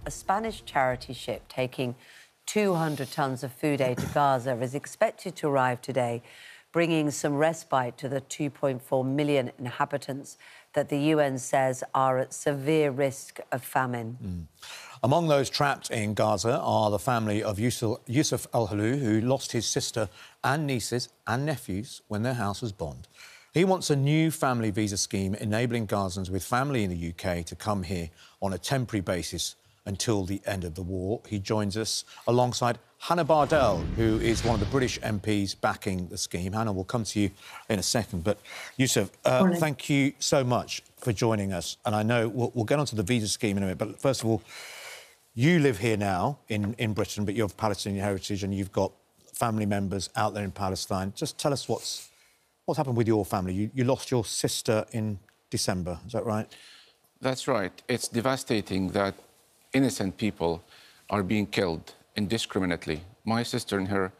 a Spanish charity ship taking 200 tonnes of food aid to Gaza is expected to arrive today, bringing some respite to the 2.4 million inhabitants that the UN says are at severe risk of famine. Among those trapped in Gaza are the family of Yousef Alhelou, who lost his sister and nieces and nephews when their house was bombed. He wants a new family visa scheme enabling Gazans with family in the UK to come here on a temporary basis until the end of the war. He joins us alongside Hannah Bardell, who is one of the British MPs backing the scheme. Hannah, we'll come to you in a second. But, Yousef, thank you so much for joining us. And I know we'll get onto the visa scheme in a minute, but first of all, you live here now in Britain, but you have Palestinian heritage and you've got family members out there in Palestine. Just tell us what's happened with your family. You lost your sister in December, is that right? That's right. It's devastating that innocent people are being killed indiscriminately. My sister and her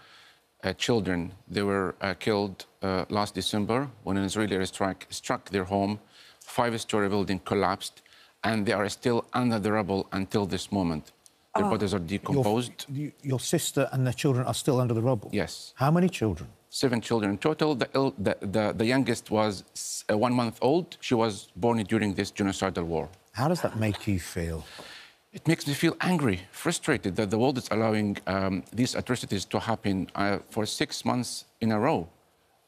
children, they were killed last December when an Israeli airstrike struck their home. 5-story building collapsed, and they are still under the rubble until this moment. Their bodies are decomposed. Your sister and their children are still under the rubble? Yes. How many children? 7 children in total. The youngest was 1 month old. She was born during this genocidal war. How does that make you feel? It makes me feel angry, frustrated that the world is allowing these atrocities to happen for 6 months in a row.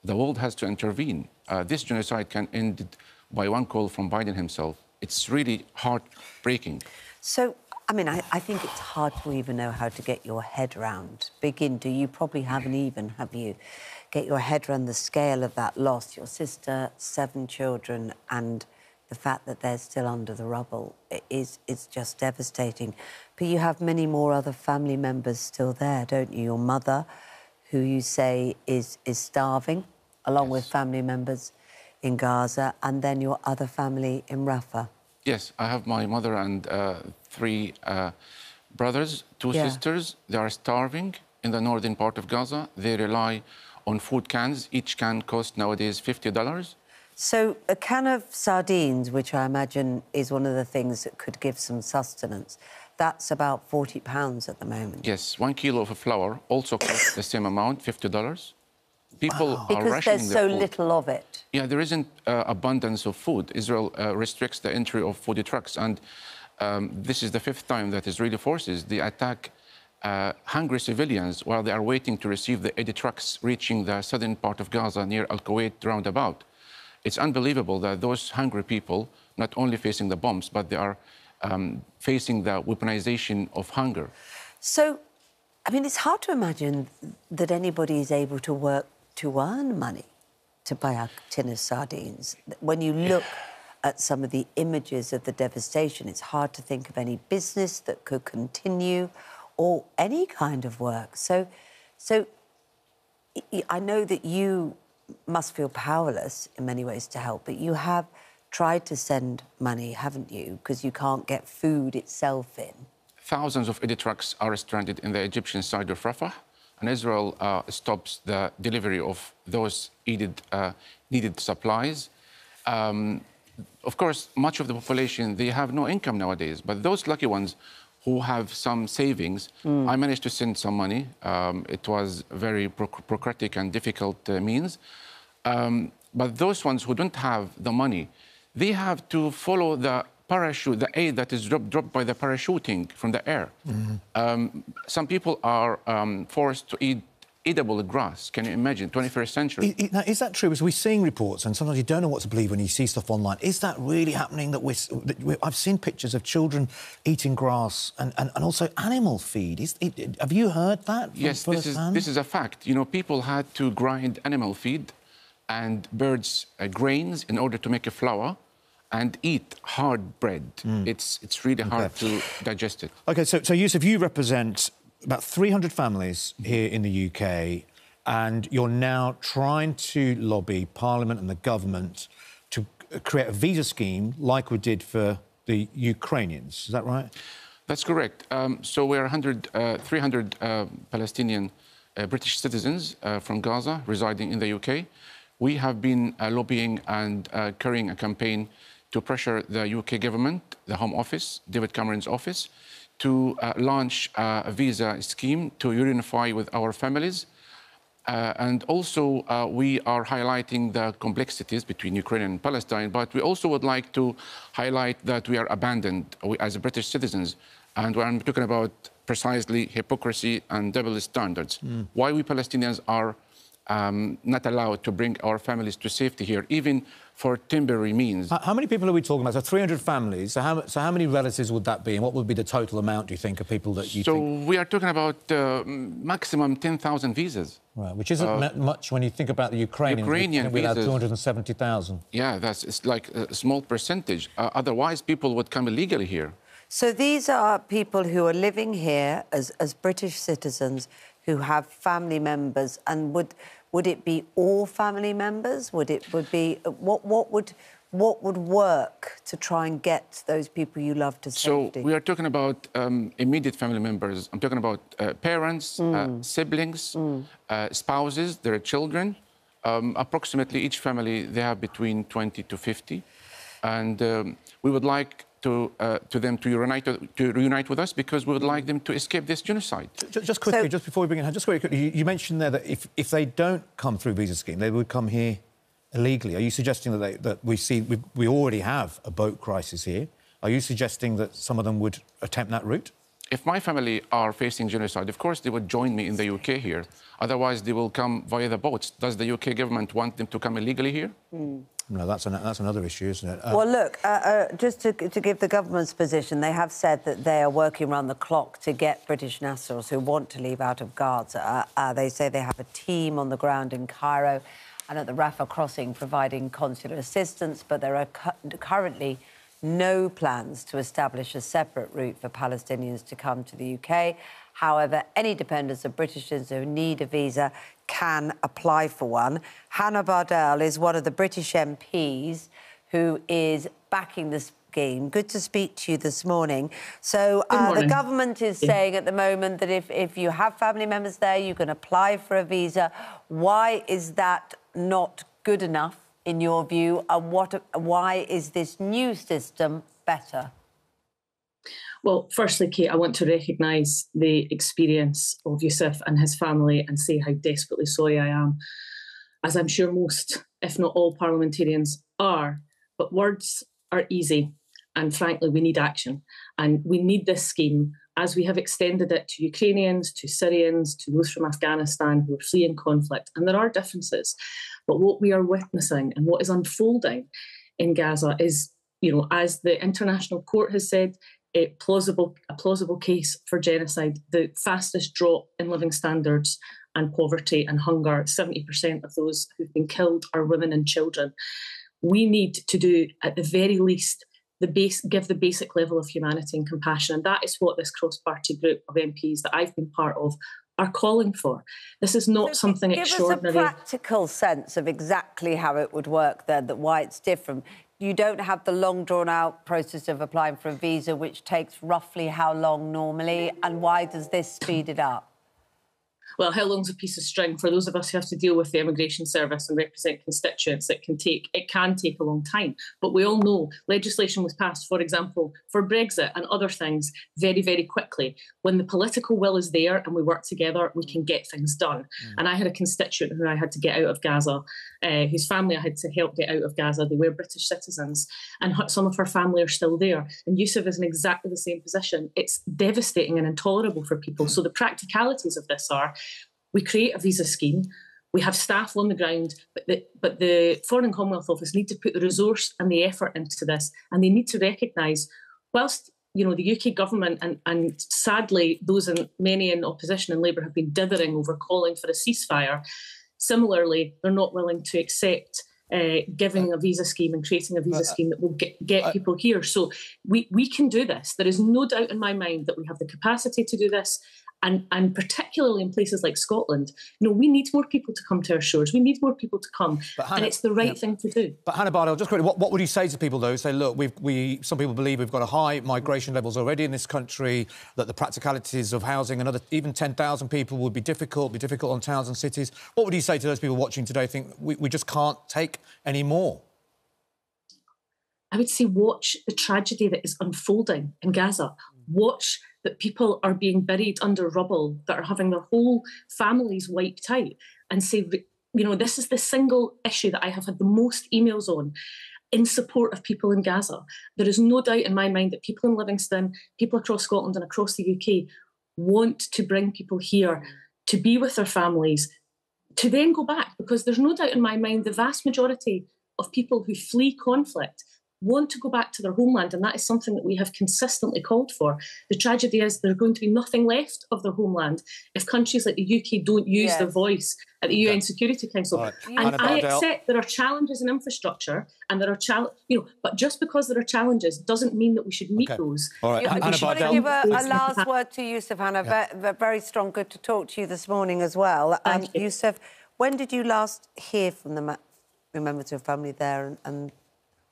The world has to intervene. This genocide can end by one call from Biden himself. It's really heartbreaking. So, I mean, I think it's hard to even know how to get your head around. You probably haven't even, have you? Get your head around the scale of that loss. Your sister, 7 children, and the fact that they're still under the rubble is just devastating. But you have many more other family members still there, don't you? Your mother, who you say is starving, along with family members in Gaza, and then your other family in Rafah. Yes, I have my mother and 3 brothers, 2 sisters. They are starving in the northern part of Gaza. They rely on food cans. Each can costs nowadays $50. So a can of sardines, which I imagine is one of the things that could give some sustenance, that's about £40 at the moment. Yes, 1 kilo of flour also costs the same amount, $50. People are because rationing there's their so food. little of it. Yeah, there isn't abundance of food. Israel restricts the entry of food trucks, and this is the 5th time that Israeli forces they attack hungry civilians while they are waiting to receive the aid trucks reaching the southern part of Gaza near Al-Kuwait roundabout. It's unbelievable that those hungry people not only facing the bombs, but they are facing the weaponization of hunger. So, I mean, it's hard to imagine that anybody is able to work to earn money to buy a tin of sardines. When you look at some of the images of the devastation, it's hard to think of any business that could continue or any kind of work. So I know that you must feel powerless in many ways to help, but you have tried to send money, haven't you? Because you can't get food itself in. Thousands of aid trucks are stranded in the Egyptian side of Rafah, and Israel stops the delivery of those needed supplies. Of course, much of the population, they have no income nowadays, but those lucky ones who have some savings, I managed to send some money. It was very bureaucratic and difficult means. But those ones who don't have the money, they have to follow the parachute, the aid that is dropped by the parachuting from the air. Some people are forced to eat edible grass. Can you imagine? 21st century. Now, is that true? As we're seeing reports, and sometimes you don't know what to believe when you see stuff online, is that really happening? I've seen pictures of children eating grass and also animal feed. Have you heard that? Yes, this is a fact. You know, people had to grind animal feed and birds' grains in order to make a flour and eat hard bread. It's really hard to digest it. OK, so Yousef, you represent about 300 families here in the UK, and you're now trying to lobby Parliament and the government to create a visa scheme like we did for the Ukrainians. Is that right? That's correct. So we're 300 Palestinian British citizens from Gaza residing in the UK. We have been lobbying and carrying a campaign to pressure the UK government, the Home Office, David Cameron's office, to launch a visa scheme to unify with our families. And also, we are highlighting the complexities between Ukraine and Palestine, but we also would like to highlight that we are abandoned as British citizens. And when I'm talking about precisely hypocrisy and double standards, why we Palestinians are not allowed to bring our families to safety here, even for temporary means. How many people are we talking about? So 300 families. So how many relatives would that be? And what would be the total amount, do you think, of people that you think? So we are talking about maximum 10,000 visas. Right, which isn't much when you think about the Ukrainians. Ukrainian we have visas. 270,000. Yeah, it's like a small percentage. Otherwise, people would come illegally here. So these are people who are living here as British citizens who have family members, and would it be all family members? What would work to try and get those people you love to safety? So we are talking about immediate family members. I'm talking about parents, siblings, spouses, their children. Approximately each family, they have between 20 to 50. And we would like them to reunite with us, because we would like them to escape this genocide. Just quickly, just before we bring in, just very quickly, you mentioned there that if they don't come through visa scheme, they would come here illegally. Are you suggesting that we already have a boat crisis here? Are you suggesting that some of them would attempt that route? If my family are facing genocide, of course they would join me in the UK here. Otherwise, they will come via the boats. Does the UK government want them to come illegally here? No, that's another issue, isn't it? Well, look, just to give the government's position, they have said that they are working around the clock to get British nationals who want to leave out of Gaza. They say they have a team on the ground in Cairo and at the Rafah crossing providing consular assistance, but there are currently no plans to establish a separate route for Palestinians to come to the UK. However, any dependents of British citizens who need a visa can apply for one. Hannah Bardell is one of the British MPs who is backing the scheme. Good to speak to you this morning. So the government is saying at the moment that if you have family members there, you can apply for a visa. Why is that not good enough, in your view, and why is this new system better? Well, firstly, Kate, I want to recognise the experience of Yousef and his family and say how desperately sorry I am, as I'm sure most, if not all, parliamentarians are. But words are easy, and frankly, we need action. And we need this scheme, as we have extended it to Ukrainians, to Syrians, to those from Afghanistan who are fleeing conflict. And there are differences. But what we are witnessing and what is unfolding in Gaza is, as the International Court has said, a plausible case for genocide, the fastest drop in living standards and poverty and hunger. 70% of those who've been killed are women and children. We need to do, at the very least, give the basic level of humanity and compassion. And that is what this cross-party group of MPs that I've been part of are calling for. This is not something extraordinary. Give us a practical sense of exactly how it would work then, why it's different. You don't have the long drawn-out process of applying for a visa, which takes roughly how long normally, and why does this speed it up? Well, how long's a piece of string? For those of us who have to deal with the immigration service and represent constituents, it can take a long time. But we all know legislation was passed, for example, for Brexit and other things very, very quickly. When the political will is there and we work together, we can get things done. And I had a constituent who I had to get out of Gaza, whose family I had to help get out of Gaza. They were British citizens, and some of her family are still there. And Yousef is in exactly the same position. It's devastating and intolerable for people. So the practicalities of this are, we create a visa scheme, we have staff on the ground, but the Foreign and Commonwealth Office need to put the resource and the effort into this, and they need to recognise, whilst the UK government and sadly many in opposition and Labour have been dithering over calling for a ceasefire, similarly they're not willing to accept giving a visa scheme and creating a visa scheme that will get people here. So we can do this. There is no doubt in my mind that we have the capacity to do this. And particularly in places like Scotland, we need more people to come to our shores. We need more people to come, and it's the right thing to do. But Hannah Bardell, just quickly, what would you say to people, though, who say, look, some people believe we've got a high migration levels already in this country, that the practicalities of housing another even 10,000 people would be difficult on towns and cities. What would you say to those people watching today think we just can't take any more? I would say watch the tragedy that is unfolding in Gaza. Watch that people are being buried under rubble, that are having their whole families wiped out, and say, you know, this is the single issue that I have had the most emails on in support of people in Gaza. There is no doubt in my mind that people in Livingston, people across Scotland and across the UK want to bring people here to be with their families, to then go back, because there's no doubt in my mind the vast majority of people who flee conflict want to go back to their homeland, and that is something that we have consistently called for. The tragedy is there's going to be nothing left of their homeland if countries like the UK don't use their voice at the UN Security Council. Right. And I accept there are challenges in infrastructure, and there are but just because there are challenges doesn't mean that we should meet those. All right. I just want to give a last word to Yousef, Hannah. Very strong. Good to talk to you this morning as well. Yousef, when did you last hear from the members of your family there, and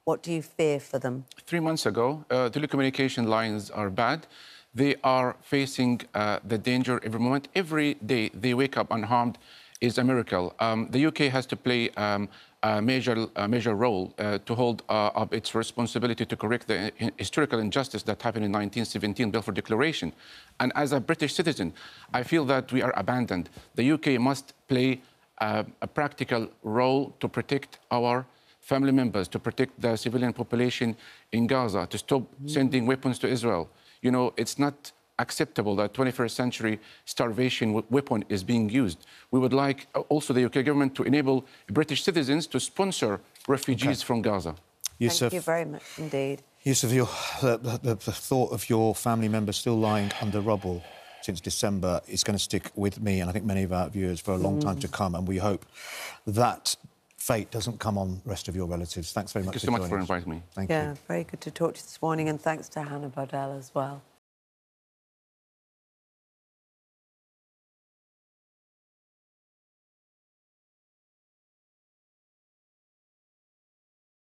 what do you fear for them? 3 months ago, telecommunication lines are bad. They are facing the danger every moment. Every day they wake up unharmed is a miracle. The UK has to play a major role to hold up its responsibility to correct the historical injustice that happened in 1917 Balfour Declaration. And as a British citizen, I feel that we are abandoned. The UK must play a practical role to protect our family members, to protect the civilian population in Gaza, to stop sending weapons to Israel. You know, it's not acceptable that 21st century starvation weapon is being used. We would like also the UK government to enable British citizens to sponsor refugees from Gaza. Yousef, thank you very much indeed. Yousef, the thought of your family members still lying under rubble since December is going to stick with me and I think many of our viewers for a long time to come, and we hope that fate doesn't come on the rest of your relatives. Thanks very much. Thank you so much for inviting me. Thank you. Yeah, very good to talk to you this morning, and thanks to Hannah Bardell as well.